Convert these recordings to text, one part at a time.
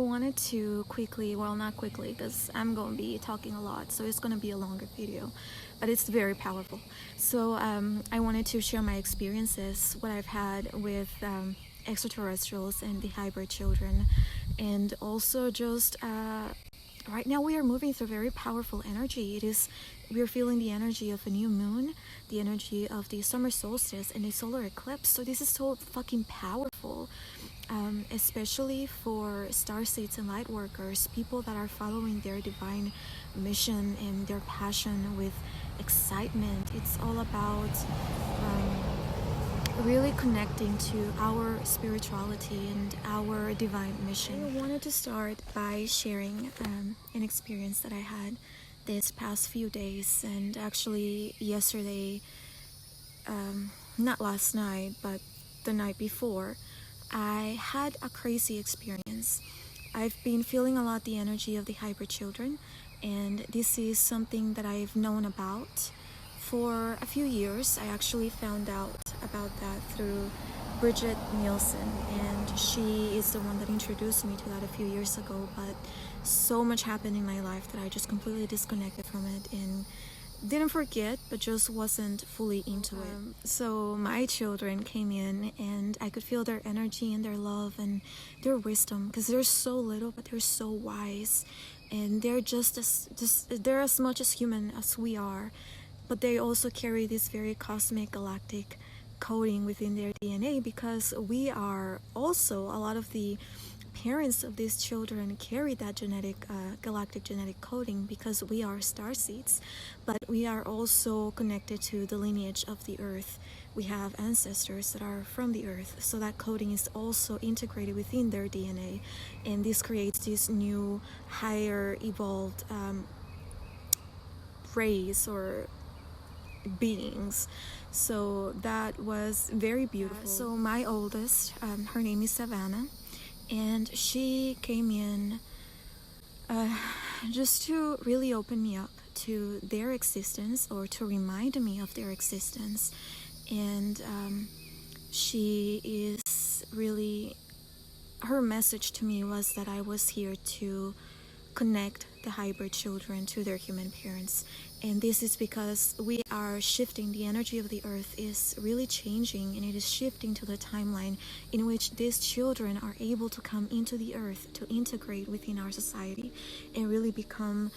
I wanted to quickly, well, not quickly because I'm going to be talking a lot, so it's going to be a longer video, but it's very powerful. So I wanted to share my experiences, what I've had with extraterrestrials and the hybrid children, and also just right now we are moving through very powerful energy. We are feeling the energy of a new moon, the energy of the summer solstice and the solar eclipse. So this is so fucking powerful. Especially for Starseeds and Lightworkers, people that are following their divine mission and their passion with excitement. It's all about really connecting to our spirituality and our divine mission. I wanted to start by sharing an experience that I had this past few days, and actually yesterday, not last night, but the night before. I had a crazy experience. I've been feeling a lot the energy of the hybrid children, and this is something that I've known about for a few years. I actually found out about that through Bridget Nielsen, and she is the one that introduced me to that a few years ago, but so much happened in my life that I just completely disconnected from it and didn't forget, but just wasn't fully into it. So my children came in and I could feel their energy and their love and their wisdom, because they're so little but they're so wise, and they're they're as much as human as we are, but they also carry this very cosmic galactic coding within their DNA, because we are also, a lot of the parents of these children carry that galactic genetic coding, because we are star seeds, but we are also connected to the lineage of the earth. We have ancestors that are from the earth, so that coding is also integrated within their DNA, and this creates this new higher evolved race or beings. So that was very beautiful. So my oldest, her name is Savannah, and she came in just to really open me up to their existence, or to remind me of their existence. And she is really, her message to me was that I was here to connect the hybrid children to their human parents. And this is because we are shifting, the energy of the earth is really changing, and it is shifting to the timeline in which these children are able to come into the earth, to integrate within our society and really become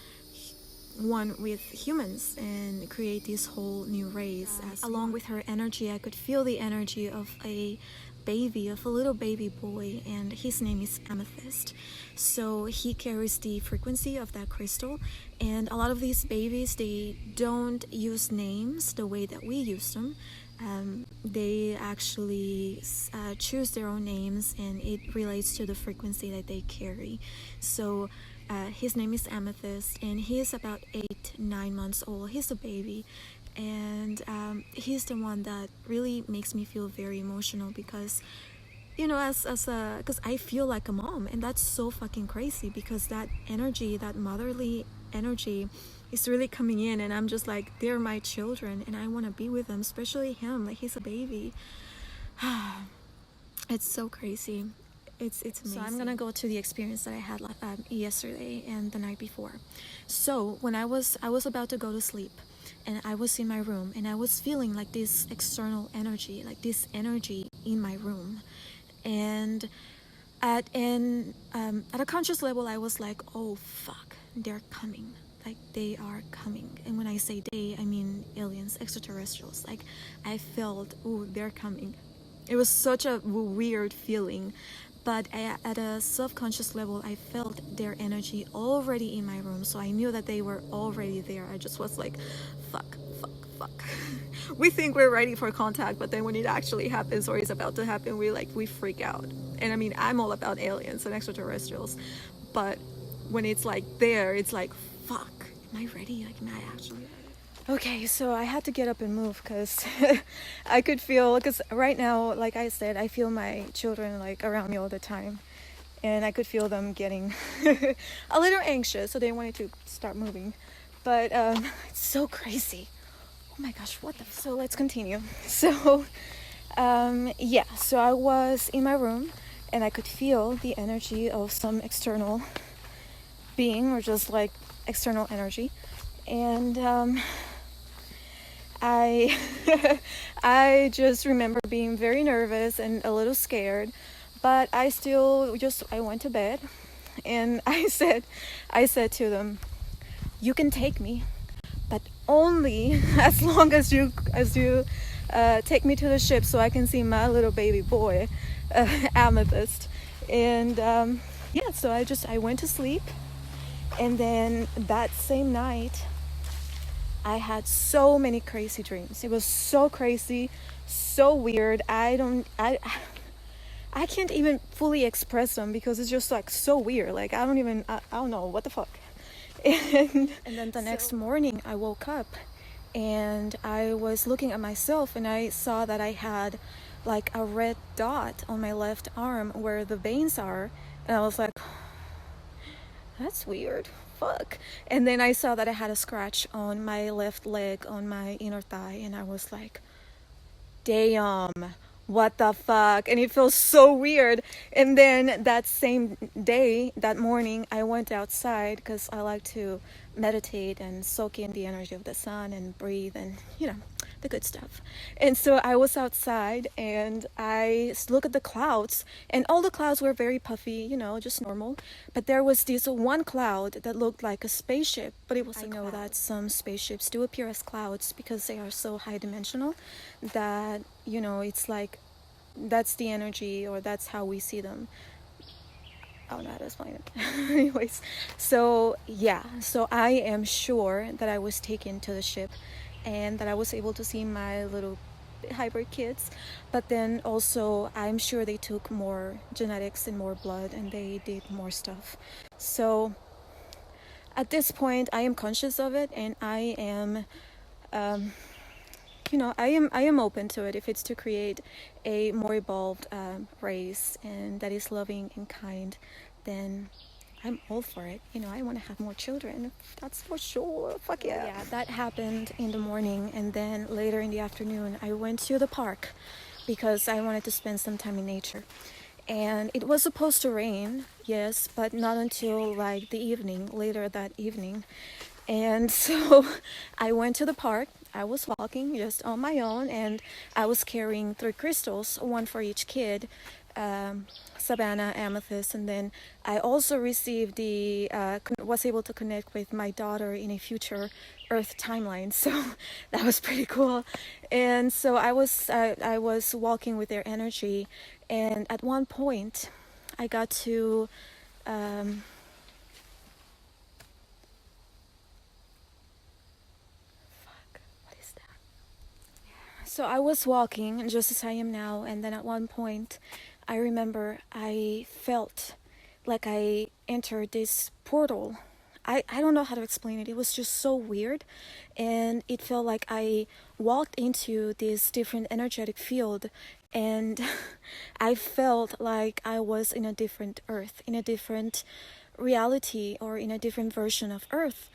one with humans and create this whole new race. Along with her energy, I could feel the energy of a little baby boy, and his name is Amethyst. So he carries the frequency of that crystal, and a lot of these babies, they don't use names the way that we use them. They actually choose their own names, and it relates to the frequency that they carry. So his name is Amethyst, and he is about 8-9 months old. He's a baby, and he's the one that really makes me feel very emotional, because you know, because I feel like a mom, and that's so fucking crazy, because that energy, that motherly energy is really coming in, and I'm just like, they're my children and I want to be with them, especially him, like he's a baby. It's so crazy. It's amazing. So I'm gonna go to the experience that I had yesterday and the night before. So when I was about to go to sleep, and I was in my room, and I was feeling like this external energy, like this energy in my room, and at a conscious level I was like, oh fuck, they're coming, like they are coming. And when I say they, I mean aliens, extraterrestrials. Like I felt, oh, they're coming. It was such a weird feeling, but at a subconscious level I felt their energy already in my room, so I knew that they were already there. I just was like, fuck. We think we're ready for contact, but then when it actually happens, or is about to happen, we freak out. And I mean, I'm all about aliens and extraterrestrials, but when it's like there, it's like, fuck, am I ready? Like, am I actually ready? Okay, so I had to get up and move, because I could feel, because right now, like I said, I feel my children like around me all the time, and I could feel them getting a little anxious, so they wanted to start moving. But it's so crazy. Oh my gosh, what the So let's continue. So yeah, so I was in my room, and I could feel the energy of some external being, or just like external energy. And I I just remember being very nervous and a little scared, but I went to bed, and I said to them, you can take me, but only as long as you take me to the ship so I can see my little baby boy, Amethyst. And yeah, so I went to sleep, and then that same night I had so many crazy dreams. It was so crazy, so weird. I can't even fully express them because it's just like so weird. Like I don't know what the fuck. And then the next morning I woke up and I was looking at myself, and I saw that I had like a red dot on my left arm where the veins are, and I was like, that's weird, fuck. And then I saw that I had a scratch on my left leg on my inner thigh, and I was like, damn, what the fuck. And it feels so weird. And then that same day, that morning, I went outside because I like to meditate and soak in the energy of the sun and breathe and the good stuff. And so I was outside and I look at the clouds, and all the clouds were very puffy, just normal. But there was this one cloud that looked like a spaceship, but it was I know that some spaceships do appear as clouds because they are so high dimensional that, it's like that's the energy, or that's how we see them. I don't know how to explain it. Anyways, so I am sure that I was taken to the ship and that I was able to see my little hybrid kids, but then also I'm sure they took more genetics and more blood, and they did more stuff. So at this point I am conscious of it, and I am I am open to it if it's to create a more evolved race, and that is loving and kind. Then I'm all for it. I want to have more children. That's for sure. Fuck yeah. Yeah, that happened in the morning, and then later in the afternoon, I went to the park because I wanted to spend some time in nature. And it was supposed to rain, yes, but not until like the evening, later that evening. And so I went to the park. I was walking just on my own, and I was carrying 3 crystals, one for each kid. Savannah, Amethyst, and then I also received was able to connect with my daughter in a future Earth timeline, so that was pretty cool. And so I was walking with their energy, and at one point I got to So I was walking just as I am now, and then at one point I remember I felt like I entered this portal. I don't know how to explain it. It was just so weird, and it felt like I walked into this different energetic field, and I felt like I was in a different Earth, in a different reality, or in a different version of Earth.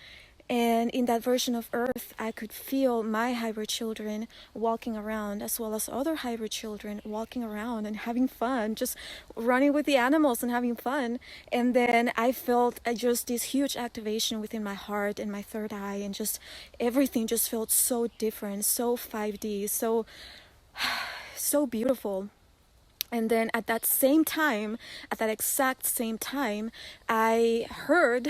And in that version of Earth, I could feel my hybrid children walking around, as well as other hybrid children walking around and having fun, just running with the animals and having fun. And then I felt just this huge activation within my heart and my third eye, and just everything just felt so different, so 5D, so beautiful. And then at that exact same time, I heard,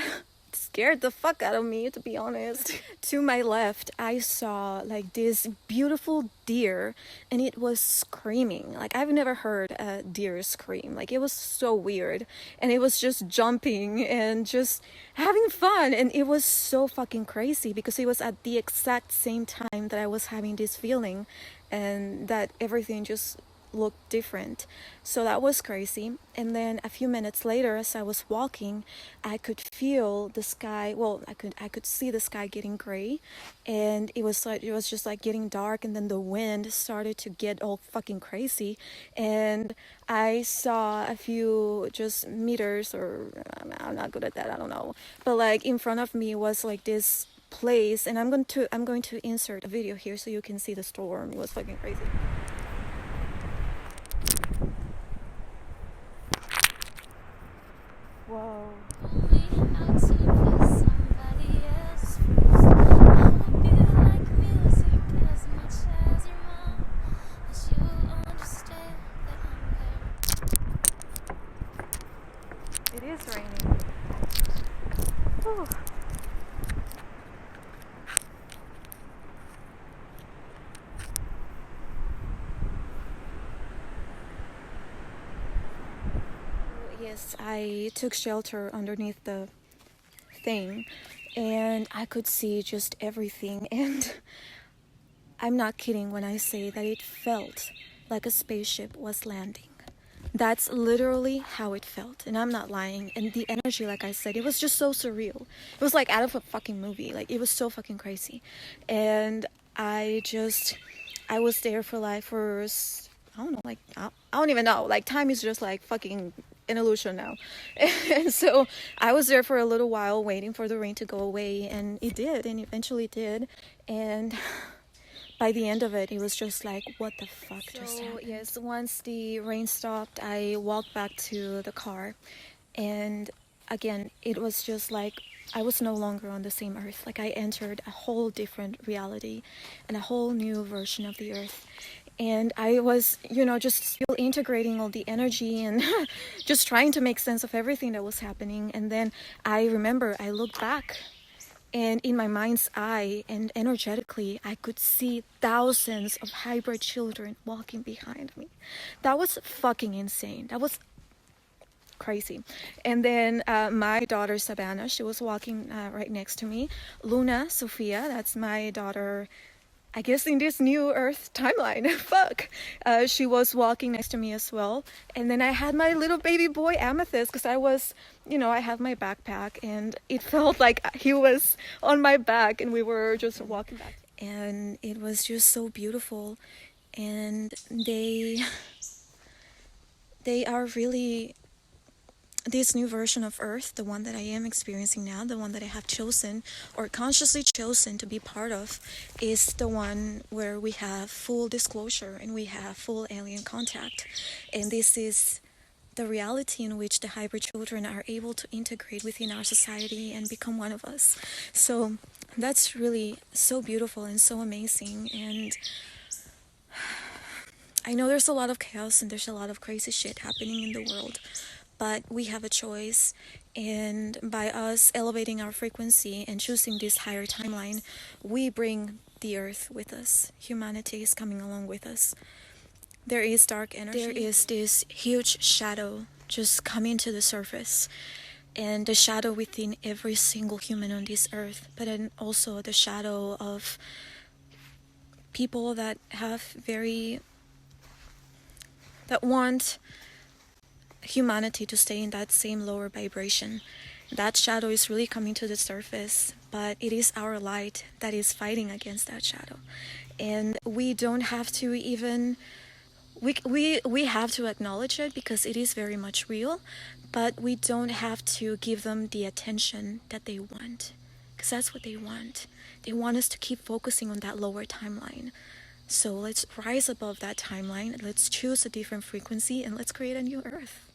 scared the fuck out of me, to be honest. To my left, I saw like this beautiful deer, and it was screaming. Like, I've never heard a deer scream. Like, it was so weird, and it was just jumping and just having fun, and it was so fucking crazy because it was at the exact same time that I was having this feeling, and that everything just looked different. So that was crazy. And then a few minutes later, as I was walking, I could feel the sky, I could see the sky getting gray, and it was just like getting dark, and then the wind started to get all fucking crazy, and I saw a few just meters, or I'm not good at that, I don't know, but like in front of me was like this place, and I'm going to insert a video here so you can see the storm. It was fucking crazy. It is raining. Whew. Yes, I took shelter underneath the thing and I could see just everything, and I'm not kidding when I say that it felt like a spaceship was landing. That's literally how it felt, and I'm not lying. And the energy, like I said, it was just so surreal. It was like out of a fucking movie. Like, it was so fucking crazy. And I was there for I don't know, like, I don't even know. Like, time is just like fucking an illusion now. And so I was there for a little while waiting for the rain to go away, and it did, and eventually did. And by the end of it, it was just like, what the fuck just happened? Yes, once the rain stopped, I walked back to the car, and again, it was just like I was no longer on the same earth. Like, I entered a whole different reality and a whole new version of the earth. And I was, just still integrating all the energy and just trying to make sense of everything that was happening. And then I remember I looked back, and in my mind's eye and energetically, I could see thousands of hybrid children walking behind me. That was fucking insane. That was crazy. And then my daughter Savannah, she was walking right next to me. Luna Sophia, that's my daughter, I guess in this new earth timeline. Fuck. She was walking next to me as well. And then I had my little baby boy Amethyst, because I was, I have my backpack, and it felt like he was on my back, and we were just walking back. And it was just so beautiful. And they are really this new version of Earth, the one that I am experiencing now, the one that I have chosen or consciously chosen to be part of, is the one where we have full disclosure and we have full alien contact. And this is the reality in which the hybrid children are able to integrate within our society and become one of us. So that's really so beautiful and so amazing. And I know there's a lot of chaos and there's a lot of crazy shit happening in the world, but we have a choice, and by us elevating our frequency and choosing this higher timeline, we bring the earth with us. Humanity is coming along with us. There is dark energy. There is this huge shadow just coming to the surface, and the shadow within every single human on this earth, but then also the shadow of people that want humanity to stay in that same lower vibration. That shadow is really coming to the surface, but it is our light that is fighting against that shadow. And we don't have to even we have to acknowledge it, because it is very much real, but we don't have to give them the attention that they want, because that's what they want. They want us to keep focusing on that lower timeline. So let's rise above that timeline, let's choose a different frequency, and let's create a new earth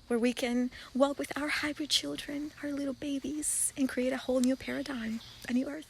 where we can walk with our hybrid children, our little babies, and create a whole new paradigm, a new earth.